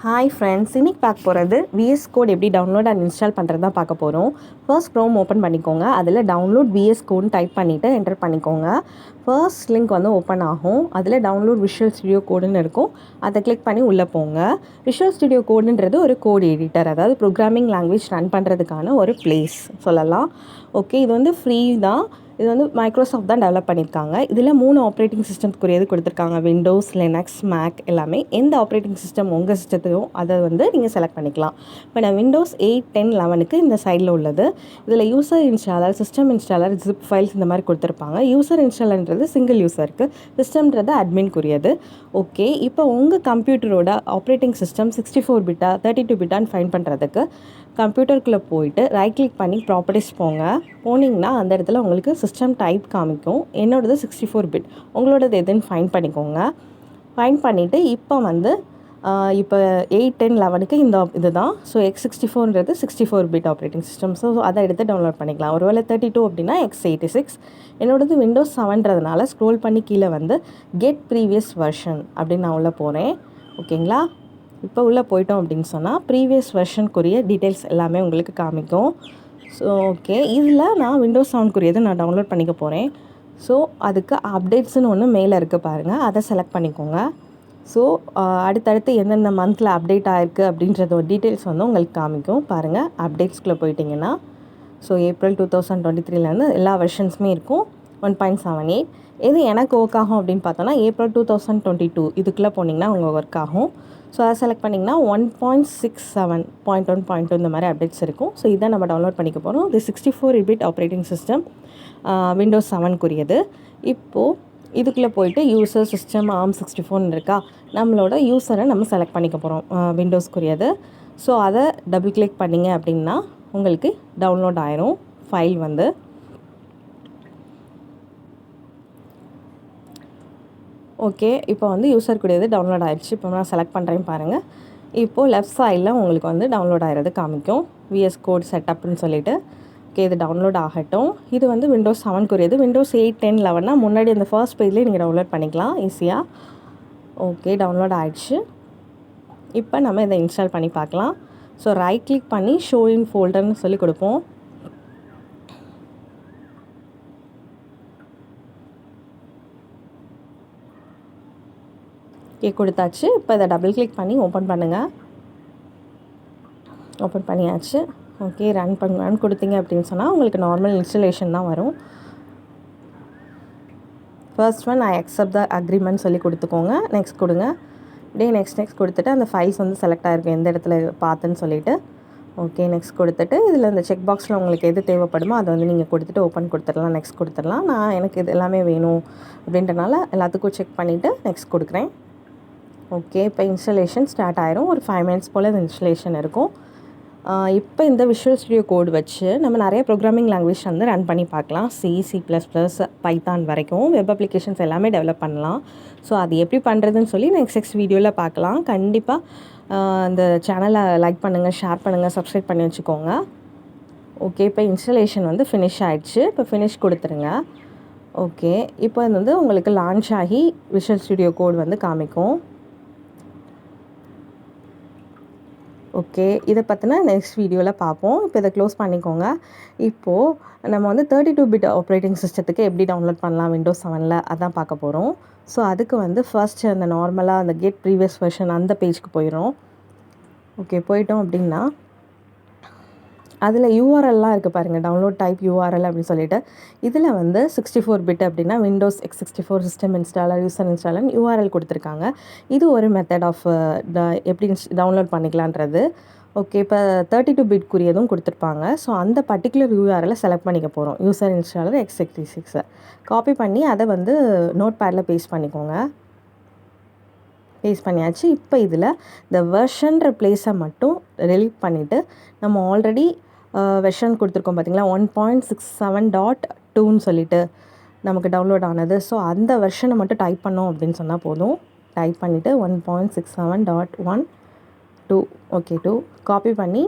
Hi friends, இன்னைக்கு பார்க்க போகிறது விஎஸ் கோட் எப்படி டவுன்லோட் அண்ட் இன்ஸ்டால் பண்ணுறது தான் பார்க்க போகிறோம். ஃபர்ஸ்ட் க்ரோம் ஓப்பன் பண்ணிக்கோங்க. அதில் டவுன்லோட் விஎஸ் கோட்னு டைப் பண்ணிவிட்டு என்டர் பண்ணிக்கோங்க. ஃபர்ஸ்ட் லிங்க் வந்து ஓப்பன் ஆகும். அதில் டவுன்லோட் விஷுவல் ஸ்டுடியோ கோடுன்னு இருக்கும். அதை கிளிக் பண்ணி உள்ளே போங்க. விஷுவல் ஸ்டுடியோ கோடுன்றது ஒரு கோட் எடிட்டர், அதாவது ப்ரோக்ராமிங் லாங்குவேஜ் ரன் பண்ணுறதுக்கான ஒரு பிளேஸ் சொல்லலாம். ஓகே, இது வந்து ஃப்ரீ தான். இது வந்து மைக்ரோசாஃப்ட் தான் டெவலப் பண்ணியிருக்காங்க. இதில் 3 ஆப்ரேட்டிங் சிஸ்டம்க்குரியது கொடுத்துருக்காங்க. விண்டோஸ், லினக்ஸ், மேக் எல்லாமே. எந்த ஆப்ரேட்டிங் சிஸ்டம் உங்கள் சிஸ்டத்தையும் அதை வந்து நீங்கள் செலக்ட் பண்ணிக்கலாம். இப்போ நான் விண்டோஸ் 8, 10, 11க்கு இந்த சைடில் உள்ளது. இதில் user installer, system installer, zip files இந்த மாதிரி கொடுத்துருப்பாங்க. யூசர் இன்ஸ்டாலர்ன்றது சிங்கிள் யூசருக்கு, சிஸ்டம்ன்றது அட்மின்குரியது. ஓகே, இப்போ உங்கள் கம்ப்யூட்டரோட ஆப்ரேட்டிங் சிஸ்டம் 64 பிட்டா 32 பிட்டான்னு ஃபைன் பண்ணுறதுக்கு கம்ப்யூட்டருக்குள்ளே போயிட்டு ரைட் கிளிக் பண்ணி ப்ராப்பர்ட்டிஸ் போனீங்கன்னா அந்த இடத்துல உங்களுக்கு சிஸ்டம் டைப் காமிக்கும். என்னோடது 64 பிட், உங்களோடது எதுன்னு ஃபைன் பண்ணிக்கோங்க. ஃபைன் பண்ணிவிட்டு இப்போ 8, 10, 11க்கு இந்த இதுதான். ஸோ X64ன்றது 64 பிட் ஆப்ரேட்டிங் சிஸ்டம். ஸோ அதை எடுத்து டவுன்லோட் பண்ணிக்கலாம். ஒருவேளை 32 அப்படின்னா X86. என்னோடது விண்டோஸ் 7ன்றதுனால ஸ்க்ரோல் பண்ணி கீழே வந்து கெட் ப்ரீவியஸ் வெர்ஷன் அப்படின்னு நான் உள்ளே போகிறேன். ஓகேங்களா, இப்போ உள்ளே போயிட்டோம் அப்படின்னு சொன்னால் ப்ரீவியஸ் வெர்ஷனுக்குரிய டீட்டெயில்ஸ் எல்லாமே உங்களுக்கு காமிக்கும். ஸோ ஓகே, இதில் நான் விண்டோஸ் 7க்குரியதை நான் டவுன்லோட் பண்ணிக்க போகிறேன். ஸோ அதுக்கு அப்டேட்ஸ்னு ஒன்று மேலே இருக்குது பாருங்கள், அதை செலக்ட் பண்ணிக்கோங்க. ஸோ அடுத்தடுத்து எந்தெந்த மந்தில் அப்டேட் ஆகிருக்கு அப்படின்றத டீட்டெயில்ஸ் வந்து உங்களுக்கு காமிக்கும். பாருங்கள், அப்டேட்ஸ்குள்ளே போயிட்டிங்கன்னா ஸோ ஏப்ரல் 2023லேருந்து எல்லா வெர்ஷன்ஸுமே இருக்கும். 1.78 எது எனக்கு ஒர்க் ஆகும் அப்படின்னு பார்த்தோன்னா ஏப்ரல் 2022 இதுக்குள்ளே போனீங்கன்னா உங்கள் ஒர்க் ஆகும். ஸோ அதை செலக்ட் பண்ணிங்கன்னா 1.67.1.2 இந்த மாதிரி அப்டேட்ஸ் இருக்கும். ஸோ இதை நம்ம டவுன்லோட் பண்ணிக்க போகிறோம். இது 64 பிட் ஆப்ரேட்டிங் சிஸ்டம், விண்டோஸ் 7க்குரியது. இப்போது இதுக்குள்ளே போயிட்டு யூசர் சிஸ்டம் ARM64 இருக்கா, நம்மளோட யூசரை நம்ம செலக்ட் பண்ணிக்க போகிறோம், விண்டோஸ்க்குரியது. ஸோ அதை டபுள் கிளிக் பண்ணிங்க அப்படின்னா உங்களுக்கு டவுன்லோட் ஆயிரும் ஃபைல் வந்து. ஓகே, இப்போ வந்து யூசருக்குரியது டவுன்லோட் ஆகிடுச்சு. இப்போ நான் செலக்ட் பண்ணுறேன் பாருங்கள். இப்போது லெஃப்ட் சைடில் உங்களுக்கு வந்து டவுன்லோட் ஆகிறது காமிக்கும், விஎஸ் கோட் செட்டப்னு சொல்லிட்டு. ஓகே, இது டவுன்லோட் ஆகட்டும். இது வந்து விண்டோஸ் 7க்குரியது. விண்டோஸ் 8, 10, 11னா முன்னாடி அந்த ஃபர்ஸ்ட் பேஜ்லேயே நீங்கள் டவுன்லோட் பண்ணிக்கலாம் ஈஸியாக. ஓகே, டவுன்லோட் ஆகிடுச்சு. இப்போ நம்ம இதை இன்ஸ்டால் பண்ணி பார்க்கலாம். ஸோ ரைட் கிளிக் பண்ணி ஷோ இன் ஃபோல்டர்னு சொல்லி கொடுப்போம். ஓகே, கொடுத்தாச்சு. இப்போ இதை டபுள் கிளிக் பண்ணி ஓப்பன் பண்ணுங்கள். ஓப்பன் பண்ணியாச்சு. ஓகே, ரன் கொடுத்தீங்க அப்படின்னு சொன்னால் உங்களுக்கு நார்மல் இன்ஸ்டலேஷன் தான் வரும். First one I accept the agreement சொல்லி கொடுத்துக்கோங்க. நெக்ஸ்ட் கொடுங்க. அப்படியே நெக்ஸ்ட் கொடுத்துட்டு அந்த ஃபைல்ஸ் வந்து செலக்ட் ஆகிருக்கும் எந்த இடத்துல பார்த்துன்னு சொல்லிவிட்டு. ஓகே, நெக்ஸ்ட் கொடுத்துட்டு இதில் இந்த செக் பாக்ஸில் உங்களுக்கு எது தேவைப்படுமோ அதை வந்து நீங்கள் கொடுத்துட்டு ஓப்பன் கொடுத்துடலாம், நெக்ஸ்ட் கொடுத்துடலாம். நான் எனக்கு இது எல்லாமே வேணும் அப்படின்றனால எல்லாத்துக்கும் செக் பண்ணிவிட்டு நெக்ஸ்ட் கொடுக்குறேன். ஓகே, இப்போ இன்ஸ்டலேஷன் ஸ்டார்ட் ஆயிரும். ஒரு 5 மினிட்ஸ் போல் இந்த இன்ஸ்டலேஷன் இருக்கும். இப்போ இந்த விஷுவல் ஸ்டுடியோ கோட் வச்சு நம்ம நிறைய ப்ரோக்ராமிங் லாங்குவேஜ் வந்து ரன் பண்ணி பார்க்கலாம். C++, பைத்தான் வரைக்கும் வெப் அப்ளிகேஷன்ஸ் எல்லாமே டெவலப் பண்ணலாம். ஸோ அது எப்படி பண்ணுறதுன்னு சொல்லி நெக்ஸ்ட் வீடியோவில் பார்க்கலாம். கண்டிப்பாக இந்த சேனலை லைக் பண்ணுங்கள், ஷேர் பண்ணுங்கள், சப்ஸ்கிரைப் பண்ணி வச்சுக்கோங்க. ஓகே, இப்போ இன்ஸ்டலேஷன் வந்து ஃபினிஷ் ஆகிடுச்சு. இப்போ ஃபினிஷ் கொடுத்துருங்க. ஓகே, இப்போ இது வந்து உங்களுக்கு லான்ச் ஆகி விஷுவல் ஸ்டுடியோ கோட் வந்து காமிக்கும். ஓகே, இதை பற்றின நெக்ஸ்ட் வீடியோவில் பார்ப்போம். இப்போ இதை க்ளோஸ் பண்ணிக்கோங்க. இப்போது நம்ம வந்து 32 பிட் ஆப்ரேட்டிங் சிஸ்டத்துக்கு எப்படி டவுன்லோட் பண்ணலாம் விண்டோஸ் 7ல் அதான் பார்க்க போகிறோம். ஸோ அதுக்கு வந்து ஃபர்ஸ்ட் அந்த நார்மலாக அந்த கெட் ப்ரீவியஸ் வெர்ஷன் அந்த பேஜ்க்கு போயிடும். ஓகே, போயிட்டோம் அப்படின்னா அதில் யூஆர்எல்லாம் இருக்குது பாருங்கள், டவுன்லோட் டைப் யூஆர்எல் அப்படின்னு சொல்லிட்டு. இதில் வந்து 64 பிட் அப்படின்னா Windows X64 system installer, user installer URL கொடுத்துருக்காங்க. இது ஒரு மெத்தட் ஆஃப் எப்படி டவுன்லோட் பண்ணிக்கலான்றது. ஓகே, இப்போ 32 பிட்க்குரியதும் கொடுத்துருப்பாங்க. ஸோ அந்த பர்டிகுலர் யூஆர்எலை செலக்ட் பண்ணிக்க போகிறோம். யூசர் இன்ஸ்டாலர் X86 காப்பி பண்ணி அதை வந்து நோட் பேடில் பேஸ்ட் பண்ணிக்கோங்க. பேஸ்ட் பண்ணியாச்சு. இப்போ இதில் இந்த வெர்ஷன்ற பிளேஸை மட்டும் டெலீட் பண்ணிவிட்டு நம்ம ஆல்ரெடி வெர்ஷன் கொடுத்துருக்கோம் பார்த்தீங்களா, 1.67.2ன்னு சொல்லிட்டு நமக்கு டவுன்லோட் ஆனது. ஸோ அந்த வெர்ஷனை மட்டும் டைப் பண்ணோம் அப்படின்னு சொன்னால் போதும். டைப் பண்ணிவிட்டு 1.67.1.2 ஓகே 2 காப்பி பண்ணி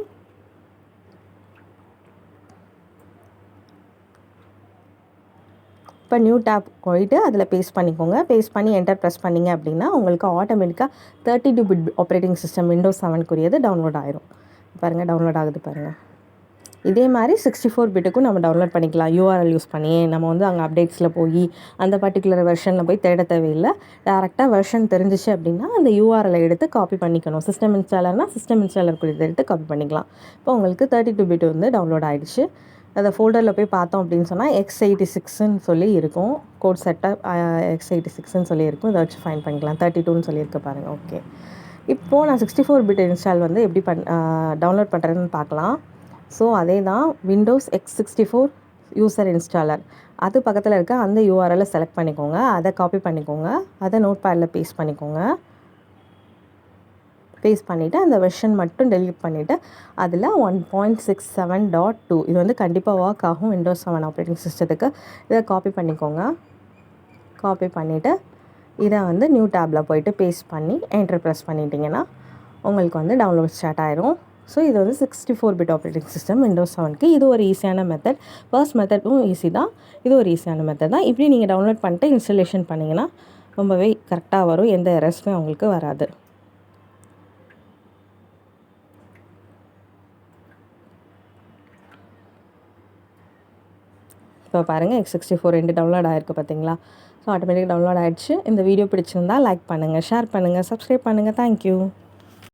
இப்போ இப்போ நியூ டேப் போயிட்டு அதில் பேஸ்ட் பண்ணிக்கோங்க. பேஸ்ட் பண்ணி என்டர் ப்ரெஸ் பண்ணிங்க அப்படின்னா உங்களுக்கு ஆட்டோமேட்டிக்காக 32 பிட் ஆப்ரேட்டிங் சிஸ்டம் விண்டோஸ் 7க்குரியது டவுன்லோட் ஆயிரும். பாருங்கள், டவுன்லோட் ஆகுது பாருங்கள். இதே மாதிரி 64 பிட்டுக்கும் நம்ம டவுன்லோட் பண்ணிக்கலாம். யூஆர்எல் யூஸ் பண்ணி நம்ம வந்து அங்கே அப்டேட்ஸில் போய் அந்த பர்டிகுலர் வெர்ஷனில் போய் தேட தேவையில்லை. டேரெக்டாக வெர்ஷன் தெரிஞ்சிச்சு அப்படின்னா அந்த யூஆர்எலை எடுத்து காப்பி பண்ணிக்கணும். சிஸ்டம் இன்ஸ்டாலர்னால் சிஸ்டம் இன்ஸ்டாலருக்குரியதை எடுத்து காப்பி பண்ணிக்கலாம். இப்போ உங்களுக்கு 32 பிட் வந்து டவுன்லோட் ஆகிடுச்சு. அதை ஃபோல்டரில் போய் பார்த்தோம் அப்படின்னு சொன்னால் x86ன்னு சொல்லி இருக்கும். கோட் செட்டப் x86ன்னு சொல்லி இருக்கும். இதை வச்சு ஃபைன் பண்ணிக்கலாம். 32ன்னு சொல்லியிருக்கு பாருங்கள். ஓகே, இப்போது நான் 64 பிட் இன்ஸ்டால் வந்து எப்படி டவுன்லோட் பண்ணுறதுன்னு பார்க்கலாம். ஸோ அதே தான், விண்டோஸ் x64 யூசர் இன்ஸ்டாலர், அது பக்கத்தில் இருக்க அந்த யூஆர்எல்லை செலக்ட் பண்ணிக்கோங்க. அதை காப்பி பண்ணிக்கோங்க. அதை நோட் பேடில் பேஸ்ட் பண்ணிக்கோங்க. பேஸ்ட் பண்ணிவிட்டு அந்த வெர்ஷன் மட்டும் டெலீட் பண்ணிவிட்டு அதில் 1.67.2 இது வந்து கண்டிப்பாக ஒர்க் ஆகும் விண்டோஸ் 7 ஆப்ரேட்டிங் சிஸ்டத்துக்கு. இதை காப்பி பண்ணிக்கோங்க. காப்பி பண்ணிவிட்டு இதை வந்து நியூ டேப்பில் போய்ட்டு பேஸ்ட் பண்ணி என்டர் ப்ரெஸ் பண்ணிட்டீங்கன்னா உங்களுக்கு வந்து டவுன்லோட் ஸ்டார்ட் ஆயிரும். ஸோ இது வந்து 64 பிட் ஆப்ரேட்டிங் சிஸ்டம் விண்டோஸ் 7க்கு. இது ஒரு ஈஸியான மெத்தட். ஃபர்ஸ்ட் மெத்தடும் ஈஸி தான், இது ஒரு ஈஸியான மெத்தட் தான். இப்படி நீங்கள் டவுன்லோட் பண்ணிட்டு இன்ஸ்டாலேஷன் பண்ணிங்கன்னா ரொம்பவே கரெக்டாக வரும். எந்த எரர்ஸுமே உங்களுக்கு வராது. இப்போ பாருங்கள், x64 2 டவுன்லோட் ஆகிருக்கு பார்த்தீங்களா? ஸோ ஆட்டோமேட்டிக் டவுன்லோட் ஆகிடுச்சு. இந்த வீடியோ பிடிச்சிருந்தால் லைக் பண்ணுங்கள், ஷேர் பண்ணுங்கள், சப்ஸ்கிரைப் பண்ணுங்கள். தேங்க்யூ.